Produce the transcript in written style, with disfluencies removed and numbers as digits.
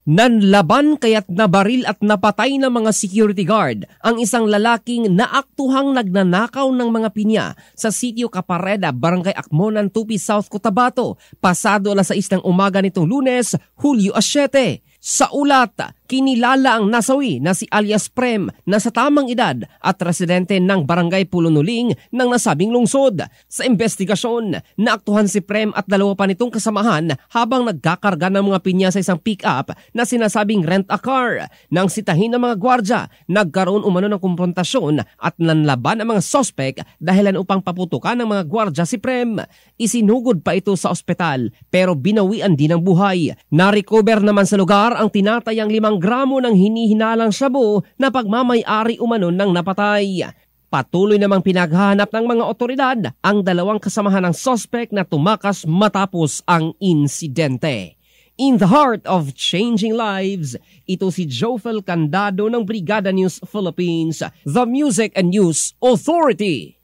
Nanlaban kaya't nabaril at napatay ng mga security guard ang isang lalaking naaktuhang nagnanakaw ng mga pinya sa sitio Capareda, Barangay Akmonan, Tupi, South Cotabato, pasado alas 6 ng umaga nitong Lunes, Hulyo 7. Sa ulat, kinilala ang nasawi na si alias Prem na sa tamang edad at residente ng Barangay Pulunuling ng nasabing lungsod. Sa investigasyon, naaktuhan si Prem at dalawa pa nitong kasamahan habang nagkakarga ng mga pinya sa isang pick-up na sinasabing rent-a-car. Nang sitahin ng mga gwardya, nagkaroon umano ng konfrontasyon at nanlaban ang mga sospek dahilan upang paputukan ng mga gwardya si Prem. Isinugod pa ito sa ospital pero binawian din ang buhay. Na-recover naman sa lugar ang tinatayang 5 gramo ng hinihinalang shabu na pagmamay-ari umano ng napatay. Patuloy namang pinaghahanap ng mga otoridad ang dalawang kasamahan ng sospek na tumakas matapos ang insidente. In the heart of changing lives, ito si Jofel Candado ng Brigada News Philippines, the Music and News Authority.